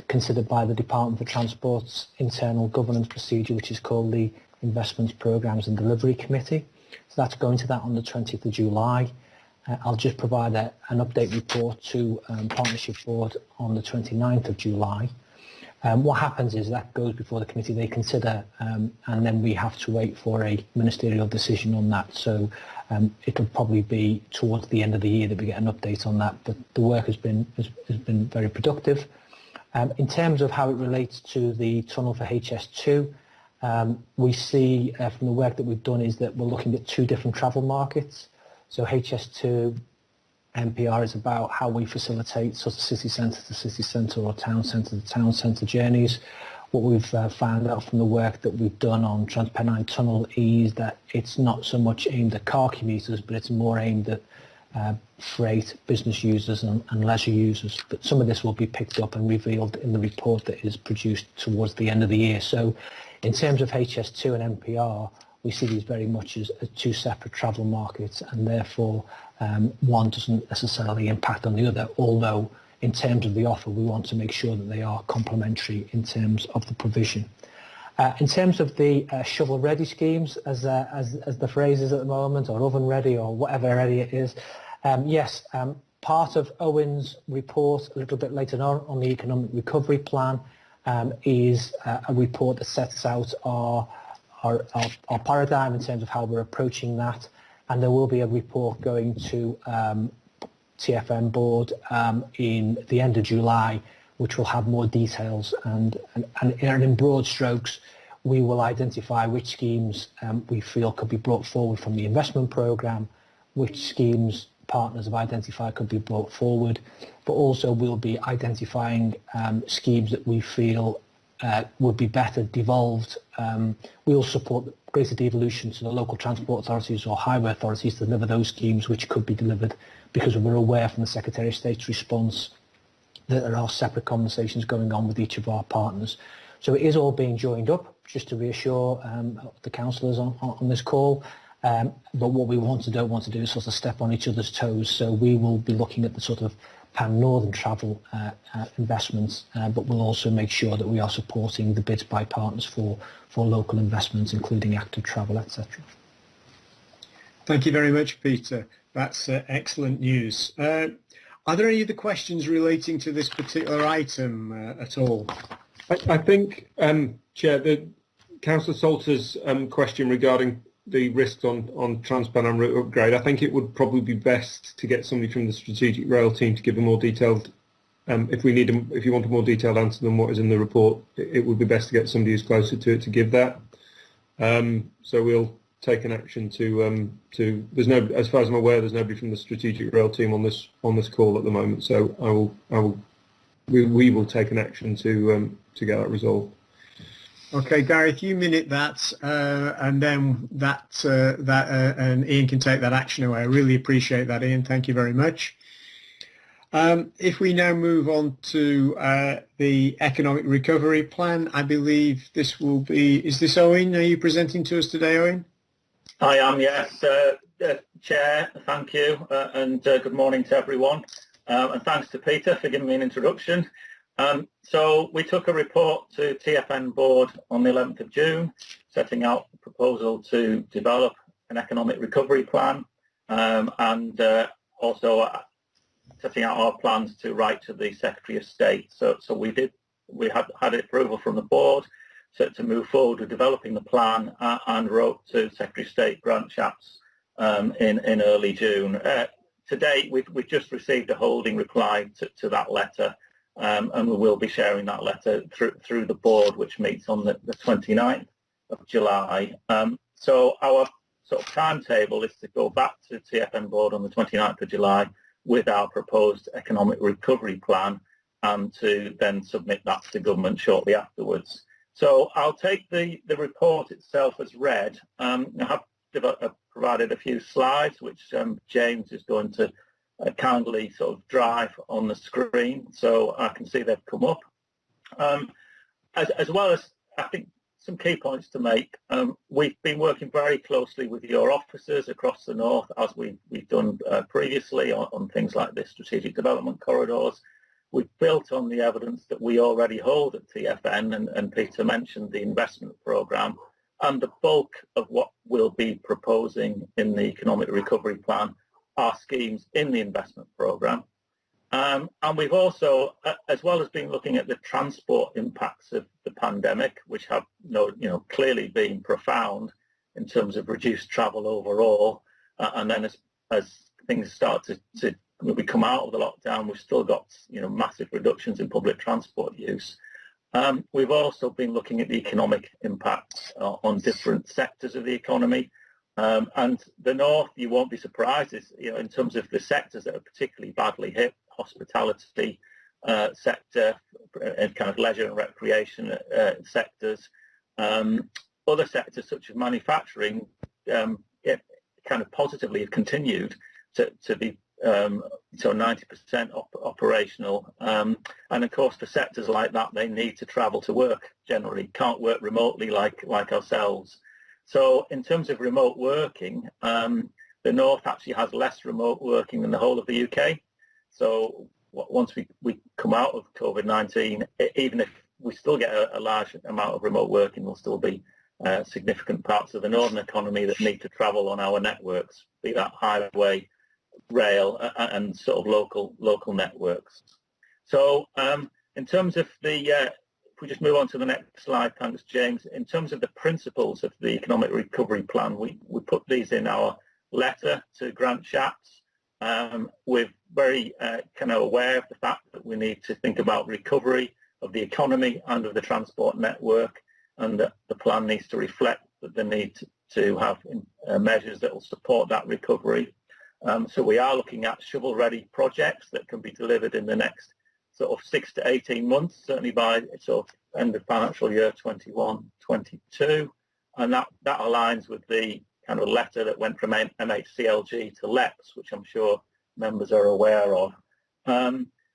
considered by the Department for Transport's internal governance procedure, which is called the Investments, Programmes and Delivery Committee. So that's going to that on the 20th of July. I'll just provide an update report to Partnership Board on the 29th of July. What happens is that goes before the committee, they consider, and then we have to wait for a ministerial decision on that. So it'll probably be towards the end of the year that we get an update on that, but the work has been very productive. In terms of how it relates to the tunnel for HS2, we see from the work that we've done is that we're looking at two different travel markets. So HS2 NPR is about how we facilitate sort of city centre to city centre or town centre to town centre journeys. What we've found out from the work that we've done on Transpennine Tunnel is that it's not so much aimed at car commuters, but it's more aimed at freight, business users and leisure users. But some of this will be picked up and revealed in the report that is produced towards the end of the year. So in terms of HS2 and NPR, we see these very much as two separate travel markets, and therefore one doesn't necessarily impact on the other, although in terms of the offer we want to make sure that they are complementary in terms of the provision. In terms of the shovel-ready schemes, as the phrase is at the moment, or oven-ready, or whatever ready it is, yes, part of Owen's report a little bit later on the Economic Recovery Plan is a report that sets out our paradigm in terms of how we're approaching that, and there will be a report going to TfN Board in the end of July, which will have more details, and in broad strokes we will identify which schemes we feel could be brought forward from the investment programme, which schemes partners have identified could be brought forward, but also we'll be identifying schemes that we feel would be better devolved. We'll support greater devolution to the local transport authorities or highway authorities to deliver those schemes which could be delivered, because we're aware from the Secretary of State's response that there are separate conversations going on with each of our partners. So it is all being joined up, just to reassure the councillors on this call. But what we don't want to do is sort of step on each other's toes. So we will be looking at the sort of pan-northern travel investments, but we'll also make sure that we are supporting the bids by partners for local investments, including active travel, etc. Thank you very much, Peter. That's excellent news. Are there any other questions relating to this particular item at all? I think, Chair, Councillor Salter's question regarding the risks on Transpennine route upgrade, I think it would probably be best to get somebody from the strategic rail team to give a more detailed, if you want a more detailed answer than what is in the report, it would be best to get somebody who's closer to it to give that. So we'll take an action to there's no, as far as I'm aware, there's nobody from the strategic rail team on this call at the moment, so we will take an action to get that resolved. Okay, Gareth, you minute that, and then and Ian can take that action away. I really appreciate that, Ian. Thank you very much. If we now move on to the economic recovery plan, I believe this will be. Is this Owen? Are you presenting to us today, Owen? I am, yes. Chair, thank you, and good morning to everyone. And thanks to Peter for giving me an introduction. So we took a report to TfN Board on the 11th of June, setting out a proposal to develop an economic recovery plan, and also setting out our plans to write to the Secretary of State. So we had approval from the board to move forward with developing the plan, and wrote to Secretary of State Grant Shapps in early June. To date, we've just received a holding reply to that letter. And we will be sharing that letter through the board, which meets on the 29th of July. So our sort of timetable is to go back to TfN Board on the 29th of July with our proposed economic recovery plan, and to then submit that to government shortly afterwards. So I'll take the report itself as read. I have provided a few slides, which James is going to kindly sort of drive on the screen, so I can see they've come up. As well as, I think, some key points to make. We've been working very closely with your officers across the north, as we've done previously on things like the strategic development corridors. We've built on the evidence that we already hold at TfN, and Peter mentioned the investment programme, and the bulk of what we'll be proposing in the economic recovery plan are schemes in the investment programme. And we've also, as well as been looking at the transport impacts of the pandemic, which have clearly been profound in terms of reduced travel overall, and then as things start to when we come out of the lockdown, we've still got massive reductions in public transport use. We've also been looking at the economic impacts on different sectors of the economy. And the north, you won't be surprised, is in terms of the sectors that are particularly badly hit: hospitality sector, and kind of leisure and recreation sectors. Other sectors such as manufacturing, kind of positively have continued to be so 90% operational. And of course, for sectors like that, they need to travel to work. Generally, can't work remotely like ourselves. So in terms of remote working, the North actually has less remote working than the whole of the UK. So once we come out of COVID-19, even if we still get a large amount of remote working, there'll still be significant parts of the northern economy that need to travel on our networks, be that highway, rail, and sort of local networks. So in terms of the if we just move on to the next slide, thanks, James. In terms of the principles of the economic recovery plan, we put these in our letter to Grant Shapps. We're very kind of aware of the fact that we need to think about recovery of the economy and of the transport network, and that the plan needs to reflect that the need to have measures that will support that recovery. So we are looking at shovel-ready projects that can be delivered in the next sort of 6 to 18 months, certainly by sort of end of financial year 21-22, and that aligns with the kind of letter that went from MHCLG to LEPS, which I'm sure members are aware of.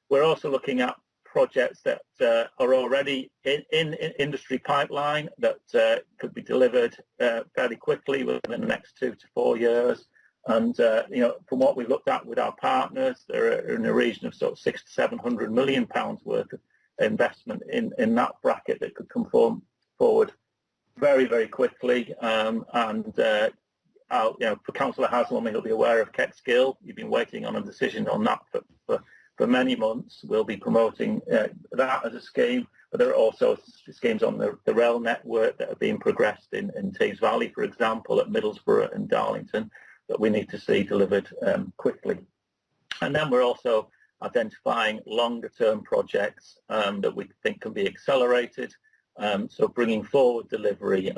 We're also looking at projects that are already in industry pipeline that could be delivered fairly quickly within the next 2 to 4 years. And from what we've looked at with our partners, they're in the region of sort of £600 to £700 million worth of investment in that bracket that could come forward very, very quickly. For Councillor Haslam, he'll be aware of Catskill. You've been waiting on a decision on that for many months. We'll be promoting that as a scheme. but there are also schemes on the rail network that are being progressed in Tees Valley, for example, at Middlesbrough and Darlington, that we need to see delivered quickly. And then we're also identifying longer-term projects that we think can be accelerated, so bringing forward delivery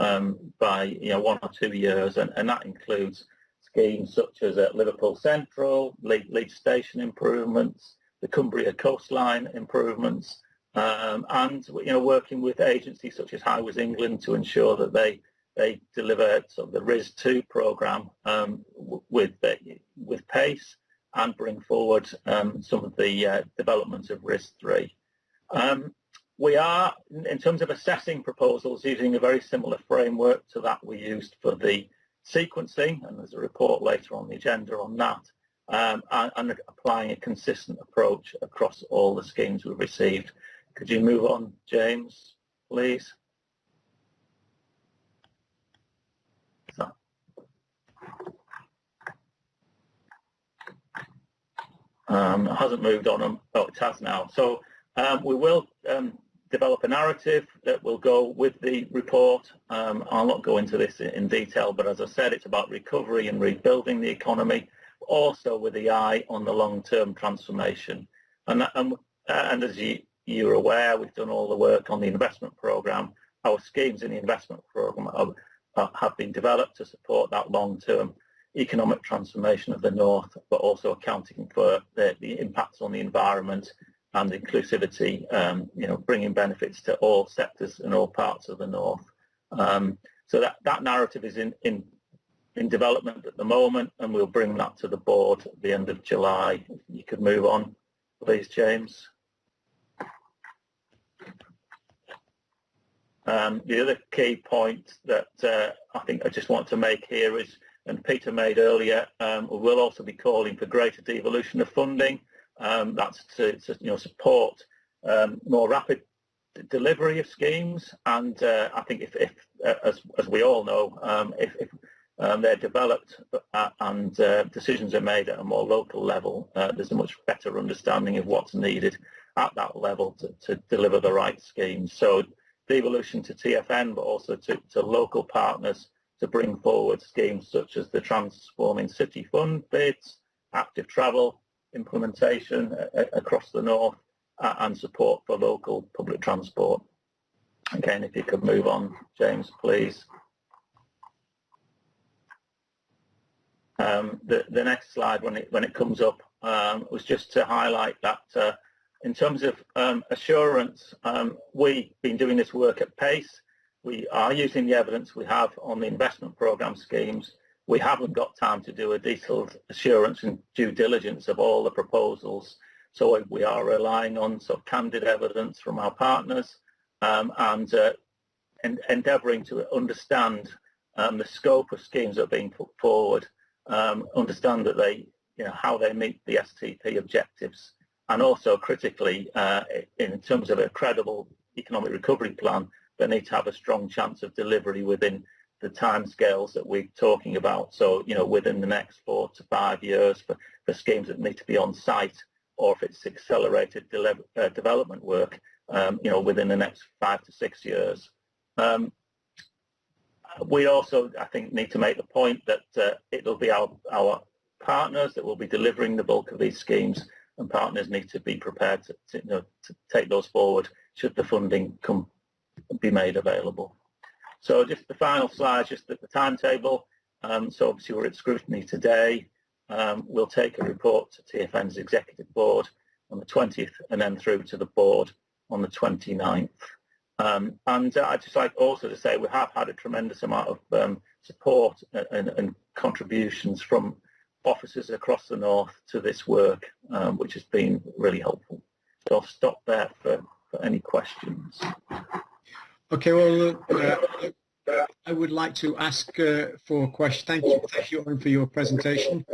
by 1 or 2 years, and that includes schemes such as at Liverpool Central, Leeds Station improvements, the Cumbria coastline improvements, and working with agencies such as Highways England to ensure that they deliver sort of the RIS2 programme with pace and bring forward some of the developments of RIS3. We are, in terms of assessing proposals, using a very similar framework to that we used for the sequencing, and there's a report later on the agenda on that, and applying a consistent approach across all the schemes we've received. Could you move on, James, please? It hasn't moved on. Oh, it has now. So we will develop a narrative that will go with the report. I'll not go into this in detail, but as I said, it's about recovery and rebuilding the economy, also with the eye on the long-term transformation. And as you're aware, we've done all the work on the investment programme. Our schemes in the investment programme have been developed to support that long-term economic transformation of the North, but also accounting for the impacts on the environment and inclusivity, bringing benefits to all sectors and all parts of the North. So that narrative is in development at the moment, and we'll bring that to the board at the end of July. If you could move on, please, James. The other key point that I think I just want to make here is, and Peter made earlier, we will also be calling for greater devolution of funding. That's to support more rapid delivery of schemes, and I think if as we all know, if they're developed and decisions are made at a more local level, there's a much better understanding of what's needed at that level to deliver the right schemes. So devolution to TfN, but also to local partners to bring forward schemes such as the Transforming City Fund bids, active travel implementation across the North, and support for local public transport. Again, if you could move on, James, please. The next slide, when it comes up, was just to highlight that in terms of assurance, we've been doing this work at pace. We are using the evidence we have on the investment programme schemes. We haven't got time to do a detailed assurance and due diligence of all the proposals, so we are relying on sort of candid evidence from our partners and endeavouring to understand the scope of schemes that are being put forward, understand that they, how they meet the STP objectives, and also critically, in terms of a credible economic recovery plan, they need to have a strong chance of delivery within the timescales that we're talking about. So, within the next 4 to 5 years for schemes that need to be on site, or if it's accelerated development work, within the next 5 to 6 years. We also, I think, need to make the point that it'll be our partners that will be delivering the bulk of these schemes, and partners need to be prepared to take those forward should the funding be made available. So just the final slide, just the timetable. So obviously we're at scrutiny today. We'll take a report to TfN's executive board on the 20th and then through to the board on the 29th. And I'd just like also to say we have had a tremendous amount of support and contributions from officers across the North to this work, which has been really helpful. So I'll stop there for any questions. Okay, well, I would like to ask for a question. Thank you, Owen, for your presentation.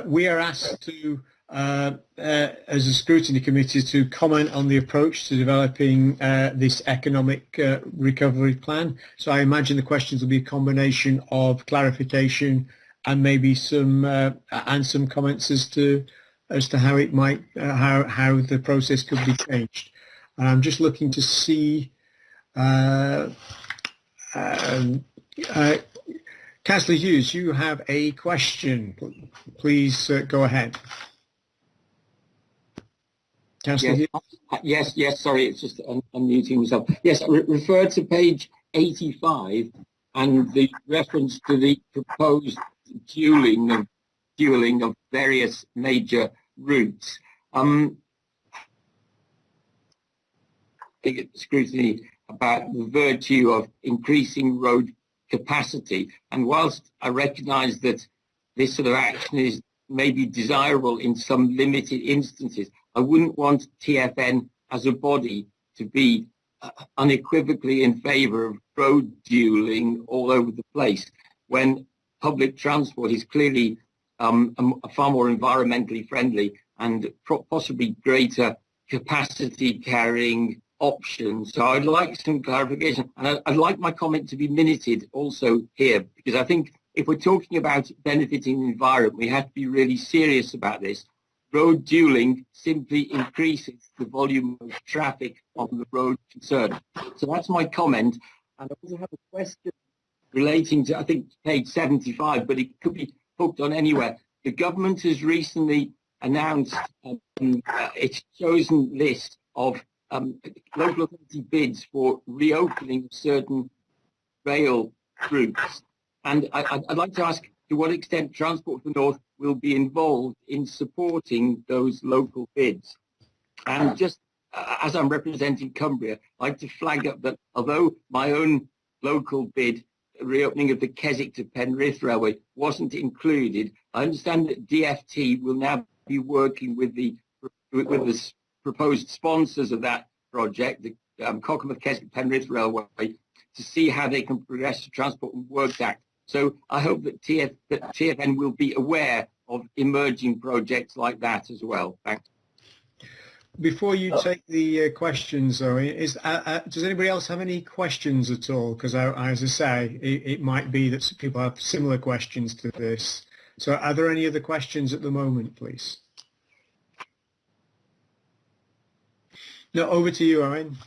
We are asked to, as a scrutiny committee, to comment on the approach to developing this economic recovery plan. So I imagine the questions will be a combination of clarification and maybe some comments as to how it might how the process could be changed. And I'm just looking to see Councillor Hughes, you have a question. Please go ahead. Councillor Hughes? Yes, sorry, it's just unmuting myself. Yes, refer to page 85 and the reference to the proposed dualling of various major routes. Scrutiny about the virtue of increasing road capacity, and whilst I recognise that this sort of action is maybe desirable in some limited instances, I wouldn't want TfN as a body to be unequivocally in favour of road dualling all over the place when public transport is clearly a far more environmentally friendly and possibly greater capacity carrying option. So I'd like some clarification, and I'd like my comment to be minuted also here, because I think if we're talking about benefiting the environment, we have to be really serious about this. Road dualling simply increases the volume of traffic on the road concerned. So that's my comment. And I also have a question relating to, I think, page 75, but it could be hooked on anywhere. The government has recently announced its chosen list of local authority bids for reopening certain rail routes. And I'd like to ask to what extent Transport for the North will be involved in supporting those local bids. And just as I'm representing Cumbria, I'd like to flag up that although my own local bid, reopening of the Keswick to Penrith Railway, wasn't included, I understand that DFT will now be working with the proposed sponsors of that project, the Cockermouth Keswick Penrith Railway, to see how they can progress the Transport and Works Act. So I hope that TfN will be aware of emerging projects like that as well. Thanks. Before you take the questions, though, does anybody else have any questions at all? Because as I say, it might be that people have similar questions to this. So are there any other questions at the moment, please? No, over to you, Owen.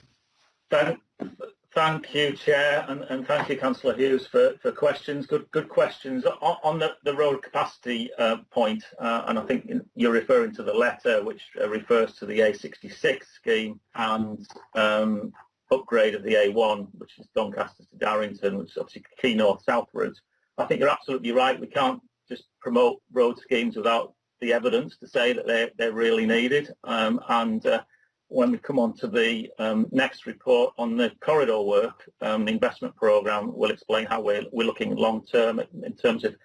Thank you, Chair, and thank you, Councillor Hughes, for questions. Good questions. On the road capacity point, and I think you're referring to the letter which refers to the A66 scheme and upgrade of the A1, which is Doncaster to Darrington, which is obviously key north-south route. I think you're absolutely right. We can't just promote road schemes without the evidence to say that they're really needed. When we come on to the next report on the corridor work, the investment programme will explain how we're looking long term in terms of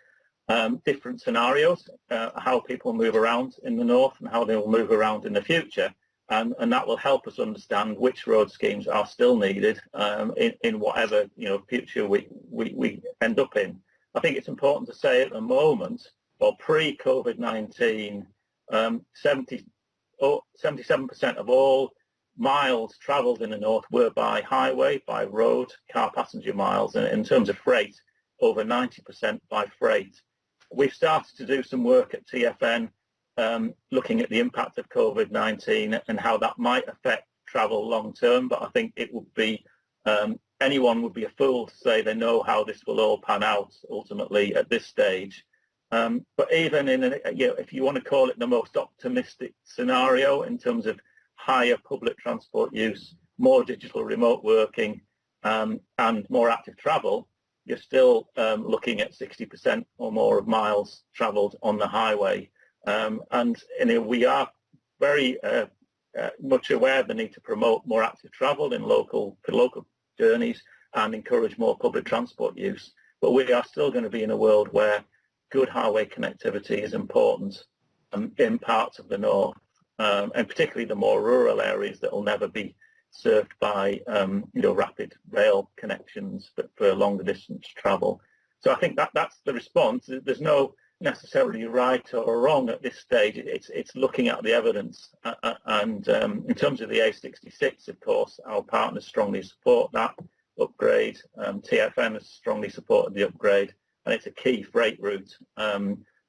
different scenarios, how people move around in the north and how they will move around in the future, and that will help us understand which road schemes are still needed in whatever future we end up in. I think it's important to say at the moment, well, pre-COVID-19, 77% of all miles travelled in the north were by highway, by road, car passenger miles, and in terms of freight, over 90% by freight. We've started to do some work at TfN looking at the impact of COVID-19 and how that might affect travel long term, but I think it would be, anyone would be a fool to say they know how this will all pan out ultimately at this stage. But even in, if you want to call it the most optimistic scenario in terms of higher public transport use, more digital remote working, and more active travel, you're still looking at 60% or more of miles travelled on the highway. And we are very much aware of the need to promote more active travel in local journeys and encourage more public transport use. But we are still going to be in a world where good highway connectivity is important in parts of the north, and particularly the more rural areas that will never be served by rapid rail connections, but for longer distance travel. So I think that's the response. There's no necessarily right or wrong at this stage. It's looking at the evidence, and in terms of the A66, of course, our partners strongly support that upgrade. TfN has strongly supported the upgrade, and it's a key freight route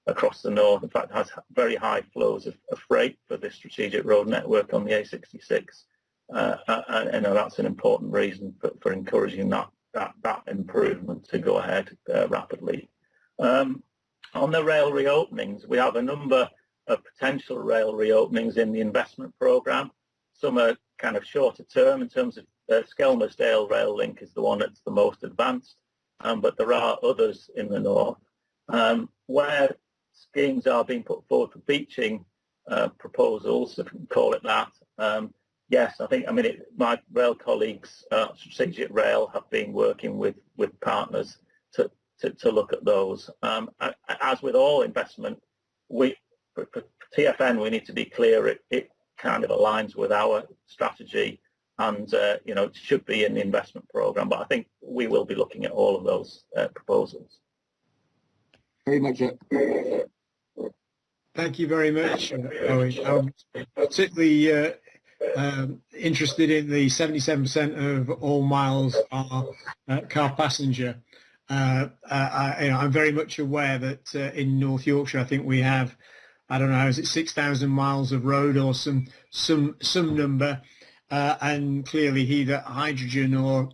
across the north. In fact, it has very high flows of freight for this strategic road network on the A66. I know that's an important reason for encouraging that improvement to go ahead rapidly. On the rail reopenings, we have a number of potential rail reopenings in the investment programme. Some are kind of shorter term in terms of Skelmersdale rail link is the one that's the most advanced, but there are others in the north where schemes are being put forward for beaching proposals, if we can call it that. Yes, my rail colleagues, Strategic Rail, have been working with partners to look at those. As with all investment, for TfN, we need to be clear it kind of aligns with our strategy, and it should be in the investment programme. But I think we will be looking at all of those proposals. Very much. Thank you very much, Owen. I'm particularly interested in the 77% of all miles are car passenger. I'm very much aware that in North Yorkshire, I think we have, I don't know, is it 6,000 miles of road or some number, and clearly either hydrogen or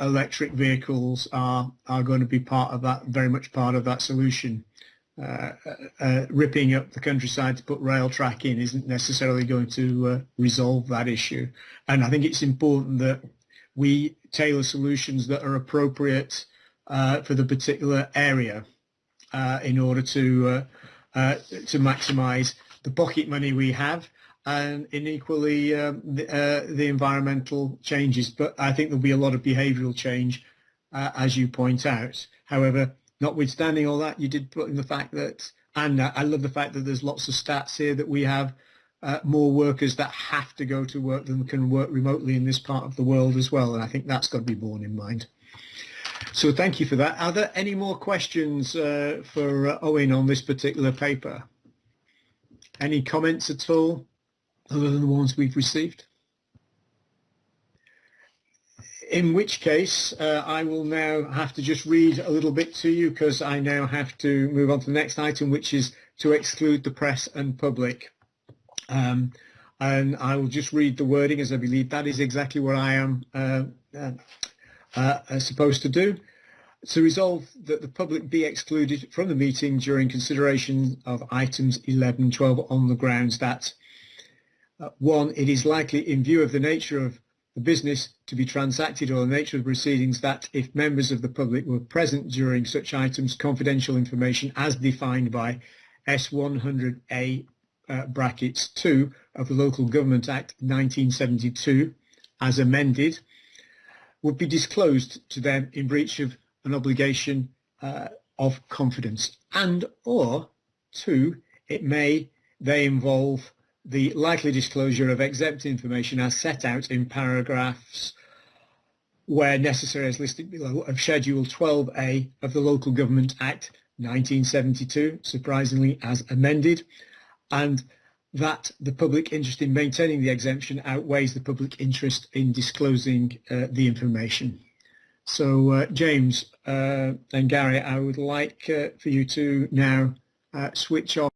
electric vehicles are going to be part of that, very much part of that solution. Ripping up the countryside to put rail track in isn't necessarily going to resolve that issue, and I think it's important that we tailor solutions that are appropriate for the particular area in order to maximise the pocket money we have and equally the environmental changes. But I think there'll be a lot of behavioural change, as you point out. However, notwithstanding all that, you did put in the fact that, and I love the fact that there's lots of stats here that we have more workers that have to go to work than can work remotely in this part of the world as well, and I think that's got to be borne in mind. So thank you for that. Are there any more questions for Owen on this particular paper? Any comments at all, other than the ones we've received? In which case, I will now have to just read a little bit to you, because I now have to move on to the next item, which is to exclude the press and public. And I will just read the wording, as I believe that is exactly what I am supposed to do. To resolve that the public be excluded from the meeting during consideration of items 11 and 12 on the grounds that 1. It is likely, in view of the nature of the business to be transacted or the nature of the proceedings, that if members of the public were present during such items, confidential information as defined by S100A brackets 2 of the Local Government Act 1972 as amended would be disclosed to them in breach of an obligation of confidence, and or 2, they involve the likely disclosure of exempt information as set out in paragraphs where necessary as listed below of Schedule 12A of the Local Government Act 1972, surprisingly as amended, and that the public interest in maintaining the exemption outweighs the public interest in disclosing the information. So James and Gary, I would like for you to now switch off